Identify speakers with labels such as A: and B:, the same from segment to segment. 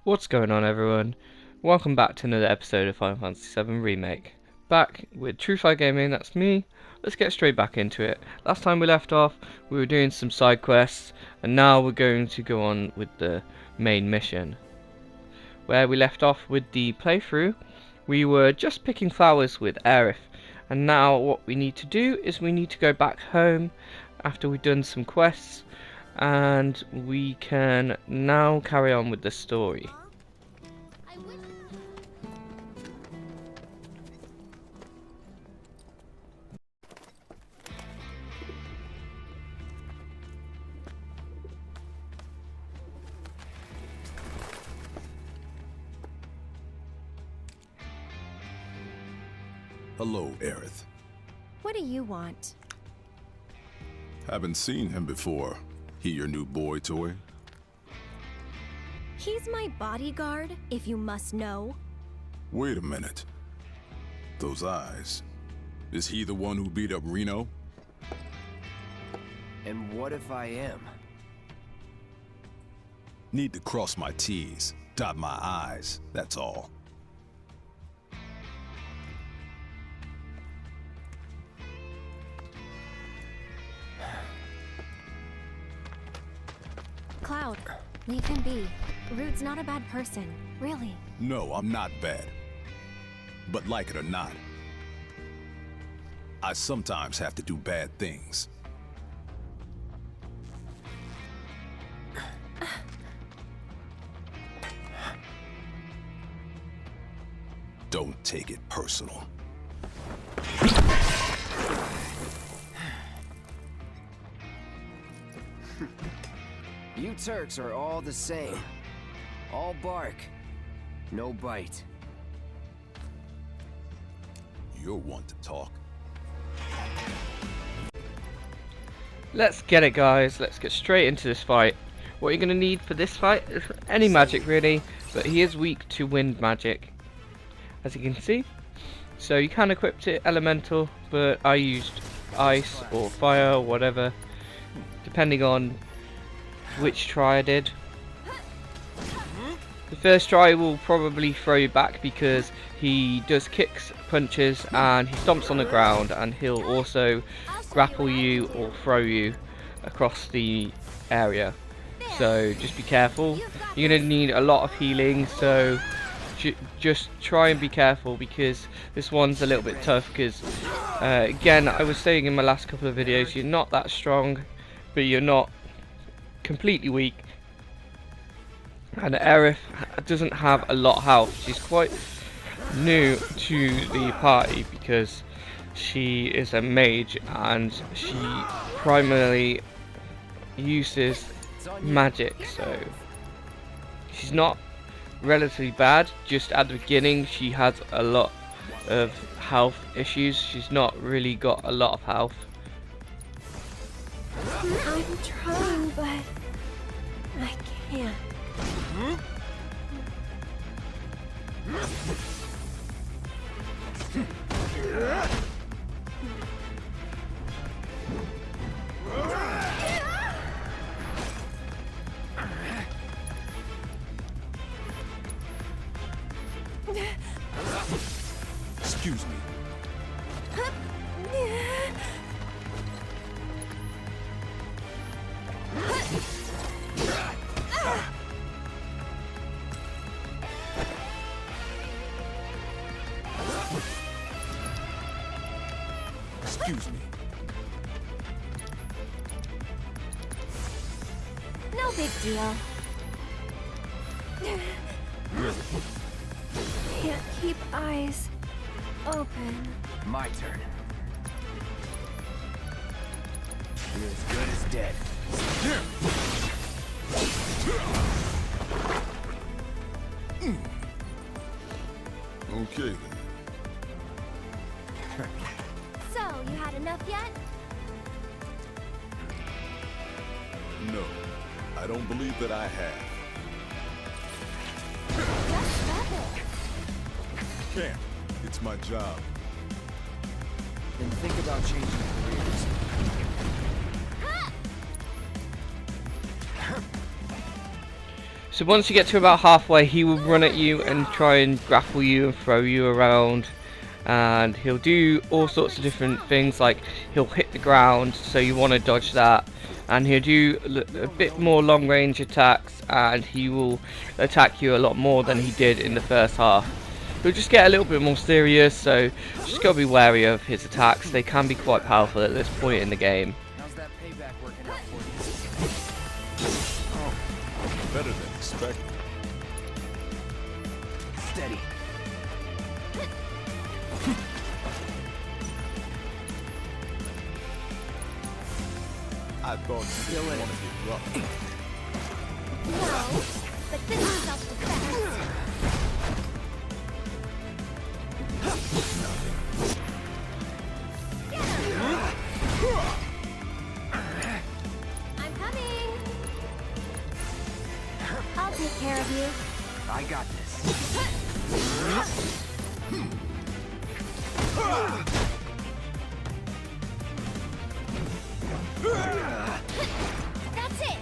A: What's going on, everyone? Welcome back to another episode of Final Fantasy VII Remake. Back with TrueFi Gaming, that's me. Let's get straight back into it. Last time we left off, we were doing some side quests, and now we're going to go on with the main mission. Where we left off with the playthrough, we were just picking flowers with Aerith, and now what we need to do is we need to go back home after we've done some quests, and we can now carry on with the story.
B: Hello, Aerith.
C: What do you want?
B: Haven't seen him before. He your new boy toy?
C: He's my bodyguard, if you must know.
B: Wait a minute. Those eyes. Is he the one who beat up Reno?
D: And what if I am?
B: Need to cross my T's, dot my I's, that's all.
C: Cloud, leave him be. Rude's not a bad person, really.
B: No, I'm not bad. But like it or not, I sometimes have to do bad things. Don't take it personal.
D: You Turks are all the same. All bark, no bite.
B: You're one to talk.
A: Let's get it, guys. Let's get straight into this fight. What you're going to need for this fight is any magic, really, but he is weak to wind magic, as you can see. So you can equip it elemental, but I used ice or fire or whatever, depending on which try I did. The first try will probably throw you back because he does kicks, punches, and he stomps on the ground, and he'll also grapple you or throw you across the area. So just be careful. You're going to need a lot of healing, so just try and be careful because this one's a little bit tough because again, I was saying in my last couple of videos, you're not that strong, but you're not completely weak. And Aerith doesn't have a lot of health. She's quite new to the party because she is a mage and she primarily uses magic, so she's not relatively bad. Just at the beginning she has a lot of health issues. She's not really got a lot of health.
C: I'm trying, but I can't.
B: Excuse me. Excuse me.
C: No big deal. Can't keep eyes open.
D: My turn. You're as good as dead.
B: Okay then.
C: So, you had enough yet?
B: No, I don't believe that I have.
C: Just stop it.
B: Can't. It's my job.
D: Then think about changing careers.
A: So once you get to about halfway, he will run at you and try and grapple you and throw you around. And he'll do all sorts of different things, like he'll hit the ground, so you want to dodge that. And he'll do a bit more long range attacks, and he will attack you a lot more than he did in the first half. He'll just get a little bit more serious, so just gotta be wary of his attacks. They can be quite powerful at this point in the game.
D: How's that payback working out for you?
B: Better than expected.
D: Steady.
B: I thought you didn't want to get rough.
C: No, but this is self-defense. I'm coming. I'll take care of you.
D: I got this.
C: That's it.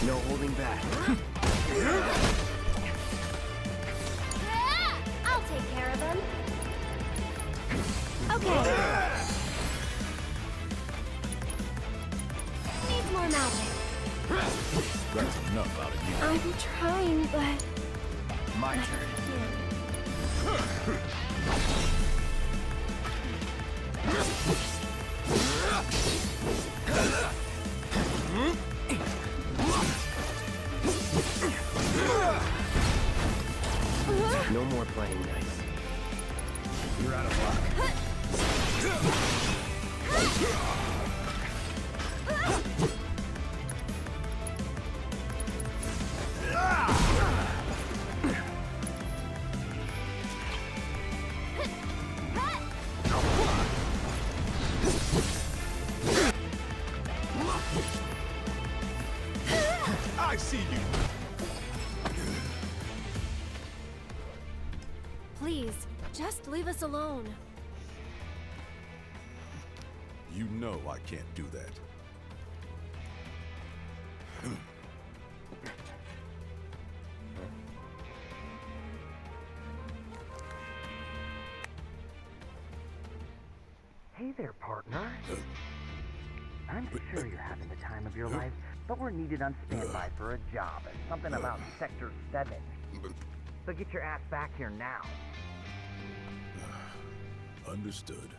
D: No holding back.
C: I'll take care of him. Okay. Needs more magic.
B: That's enough out of you.
C: I'm trying, but
D: My
C: I
D: turn.
C: can't.
D: No more playing nice. You're out of luck.
B: I see you.
C: Please, just leave us alone.
B: You know I can't do that.
E: Hey there, partner. I'm sure you're having the time of your life, but we're needed on standby for a job. Something about Sector 7. So get your ass back here now.
B: Understood.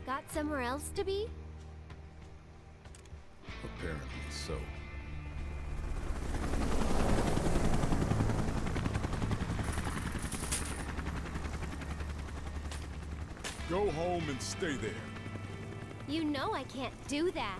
C: Got somewhere else to be?
B: Apparently so. Go home and stay there.
C: You know I can't do that.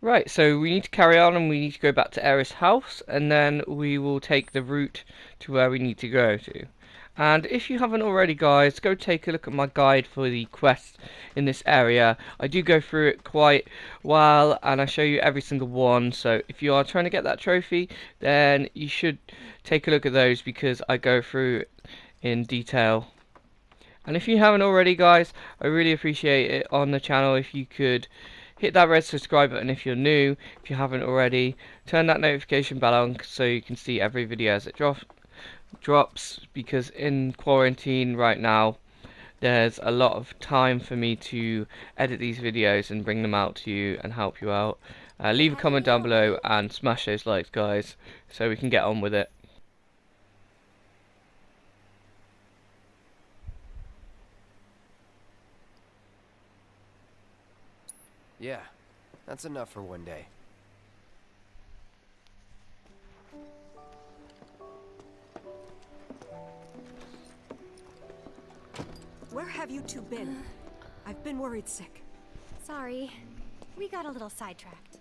A: Right, so we need to carry on and we need to go back to Eris' house, and then we will take the route to where we need to go to. And if you haven't already, guys, go take a look at my guide for the quest in this area. I do go through it quite well, and I show you every single one. So if you are trying to get that trophy, then you should take a look at those, because I go through it in detail. And if you haven't already, guys, I really appreciate it on the channel if you could hit that red subscribe button if you're new. If you haven't already, turn that notification bell on so you can see every video as it drops, because in quarantine right now there's a lot of time for me to edit these videos and bring them out to you and help you out. Leave a comment down below and smash those likes, guys, so we can get on with it.
D: Yeah, that's enough for one day.
F: Where have you two been? I've been worried sick.
C: Sorry. We got a little sidetracked.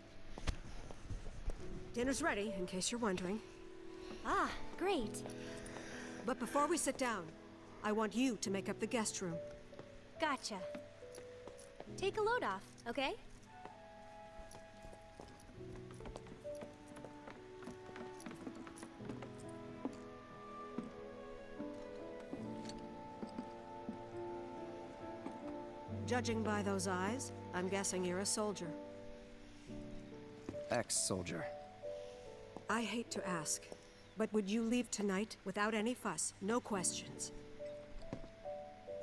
F: Dinner's ready, in case you're wondering.
C: Ah, great.
F: But before we sit down, I want you to make up the guest room.
C: Gotcha. Take a load off, okay?
F: Judging by those eyes, I'm guessing you're a soldier.
D: Ex-soldier.
F: I hate to ask, but would you leave tonight without any fuss, no questions?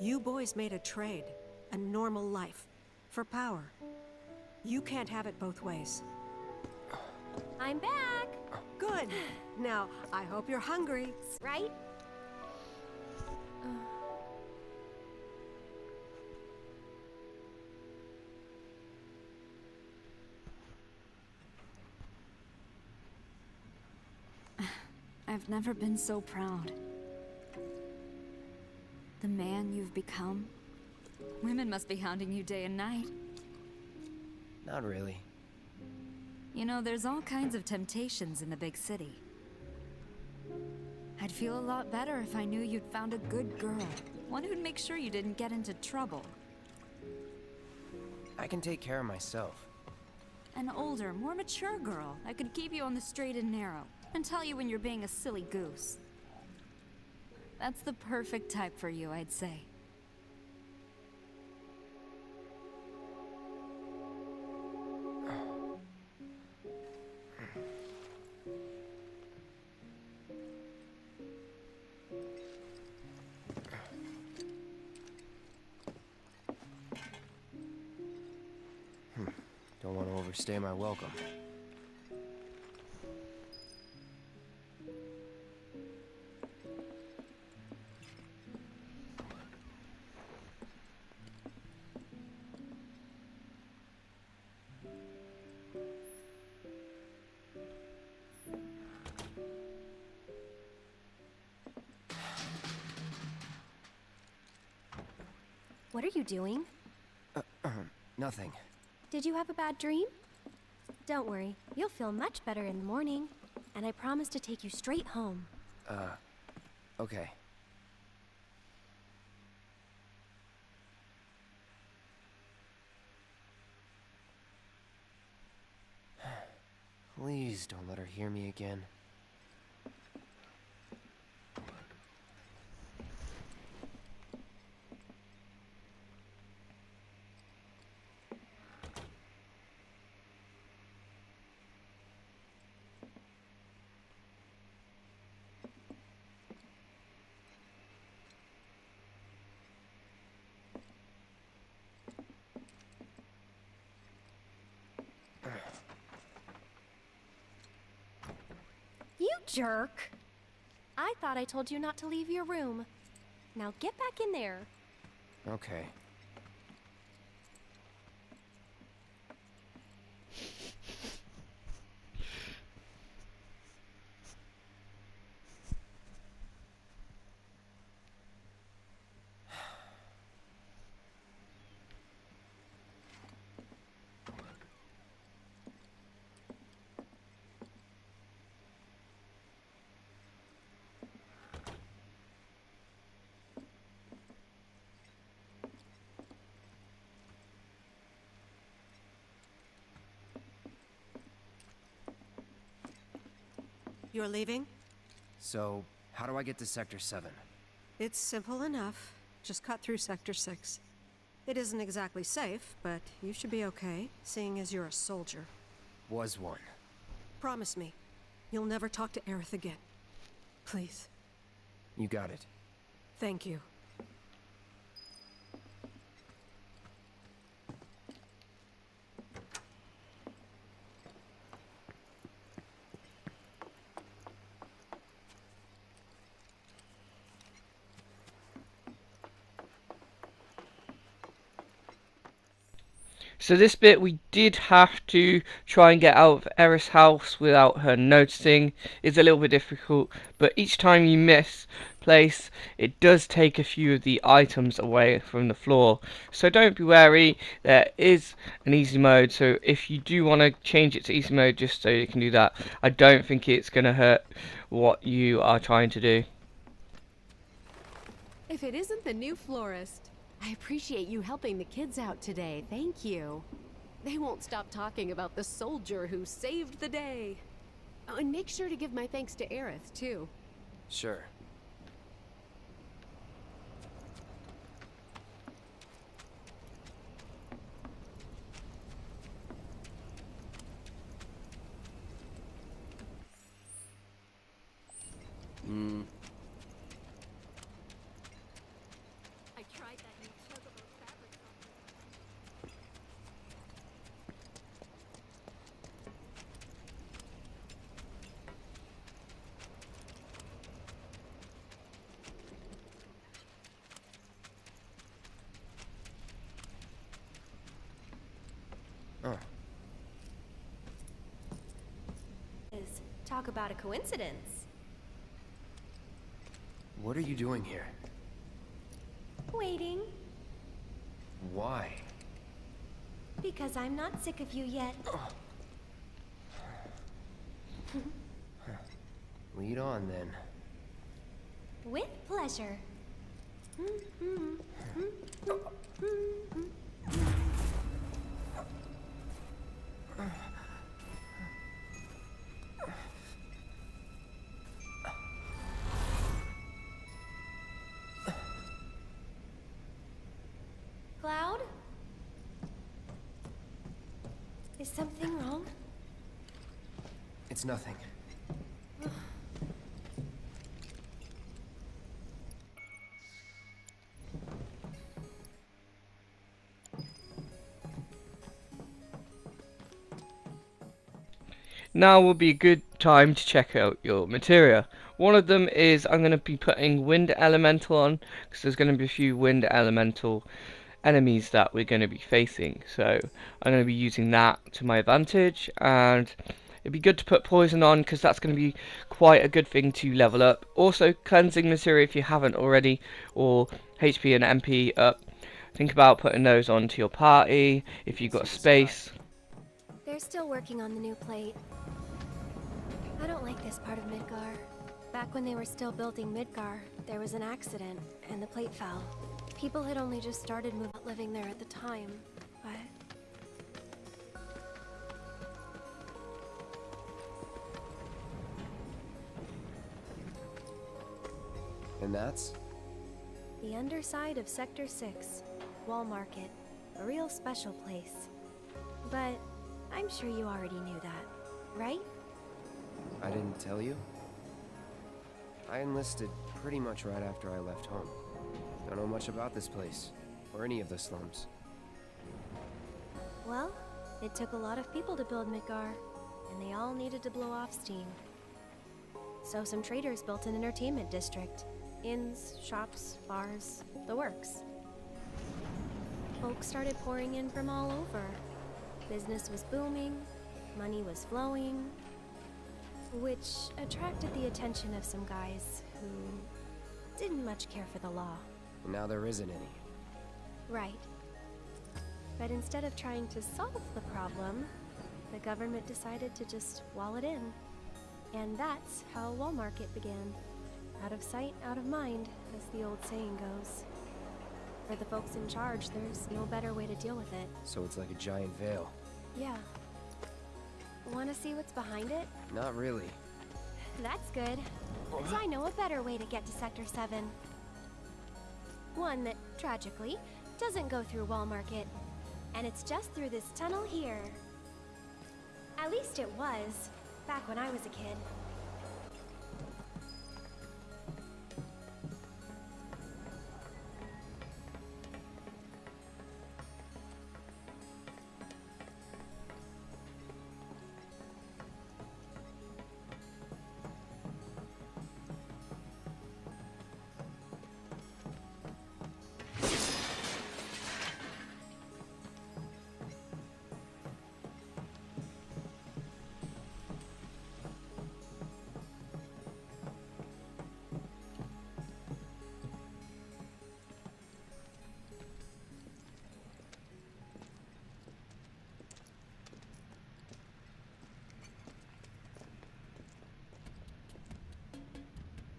F: You boys made a trade, a normal life, for power. You can't have it both ways.
C: I'm back!
F: Good. Now, I hope you're hungry.
C: Right?
G: I've never been so proud. The man you've become. Women must be hounding you day and night.
D: Not really.
G: You know, there's all kinds of temptations in the big city. I'd feel a lot better if I knew you'd found a good girl. One who'd make sure you didn't get into trouble.
D: I can take care of myself.
G: An older, more mature girl that could keep you on the straight and narrow and tell you when you're being a silly goose. That's the perfect type for you, I'd say.
D: Don't want to overstay my welcome.
C: What are you doing?
D: Nothing.
C: Did you have a bad dream? Don't worry, you'll feel much better in the morning. And I promise to take you straight home.
D: Okay. Please don't let her hear me again.
C: You jerk! I thought I told you not to leave your room. Now get back in there.
D: Okay.
F: You're leaving?
D: So, how do I get to Sector 7?
F: It's simple enough. Just cut through Sector 6. It isn't exactly safe, but you should be okay, seeing as you're a soldier.
D: Was one.
F: Promise me, you'll never talk to Aerith again. Please.
D: You got it.
F: Thank you.
A: So this bit we did have to try and get out of Eris' house without her noticing. It's a little bit difficult, but each time you miss place, it does take a few of the items away from the floor. So don't be wary, there is an easy mode, so if you do want to change it to easy mode just so you can do that, I don't think it's going to hurt what you are trying to do.
H: If it isn't the new florist. I appreciate you helping the kids out today. Thank you. They won't stop talking about the soldier who saved the day. Oh, and make sure to give my thanks to Aerith, too.
D: Sure.
H: I tried that new chuggable fabric softener.
C: Talk about a coincidence.
D: What are you doing here?
C: Waiting,
D: Why?
C: because I'm not sick of you yet.
D: Lead on, then.
C: With pleasure. Cloud? Is something wrong?
D: It's nothing.
A: Now will be a good time to check out your materia. One of them is I'm going to be putting wind elemental on, because there's going to be a few wind elemental enemies that we're going to be facing. So I'm going to be using that to my advantage, and it'd be good to put poison on because that's going to be quite a good thing to level up. Also cleansing materia if you haven't already, or HP and MP up. Think about putting those onto your party if you've got space.
C: They're still working on the new plate. I don't like this part of Midgar. Back when they were still building Midgar, there was an accident, and the plate fell. People had only just started living there at the time, but...
D: And that's?
C: The underside of Sector 6, Wall Market, a real special place. But I'm sure you already knew that, right?
D: I didn't tell you? I enlisted pretty much right after I left home. Don't know much about this place, or any of the slums.
C: Well, it took a lot of people to build Midgar, and they all needed to blow off steam. So some traders built an entertainment district. Inns, shops, bars, the works. Folks started pouring in from all over. Business was booming, money was flowing, which attracted the attention of some guys who didn't much care for the law.
D: And now there isn't any.
C: Right. But instead of trying to solve the problem, the government decided to just wall it in. And that's how Wall Market began. Out of sight, out of mind, as the old saying goes. For the folks in charge, there's no better way to deal with it.
D: So it's like a giant veil.
C: Yeah. Want to see what's behind it?
D: Not really.
C: That's good. Because I know a better way to get to Sector 7. One that, tragically, doesn't go through Wall Market. And it's just through this tunnel here. At least it was, back when I was a kid.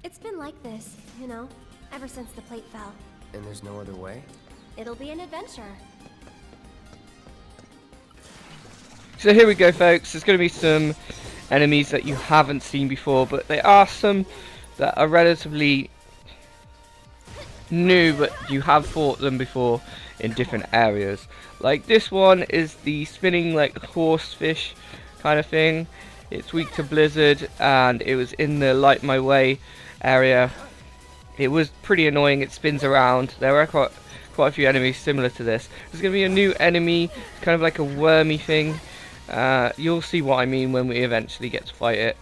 C: It's been like this, you know, ever since the plate fell.
D: And there's no other way?
C: It'll be an adventure.
A: So here we go, folks. There's going to be some enemies that you haven't seen before, but there are some that are relatively new, but you have fought them before in different areas. Like this one is the spinning like horsefish kind of thing. It's weak to blizzard, and it was in the Light My Way area. It was pretty annoying. It spins around. There are quite a few enemies similar to this. There's going to be a new enemy, kind of like a wormy thing. You'll see what I mean when we eventually get to fight it.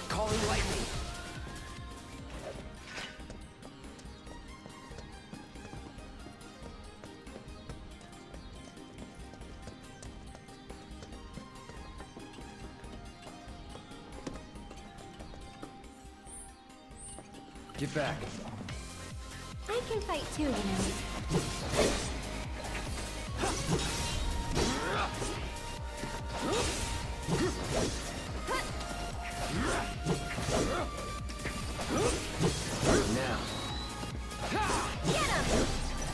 D: Calling lightning. Get back.
C: I can fight too, you know.
D: Now.
C: Get him!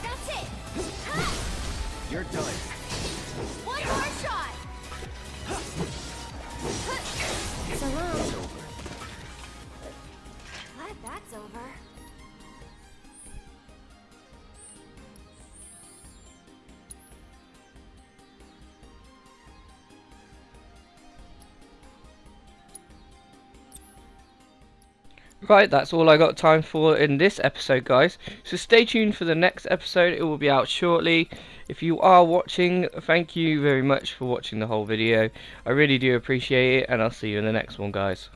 C: That's it! Ha!
D: You're done.
C: One more shot! So long.
D: It's over.
C: Glad that's over.
A: Right, that's all I got time for in this episode, guys. So stay tuned for the next episode. It will be out shortly. If you are watching, thank you very much for watching the whole video. I really do appreciate it, and I'll see you in the next one, guys.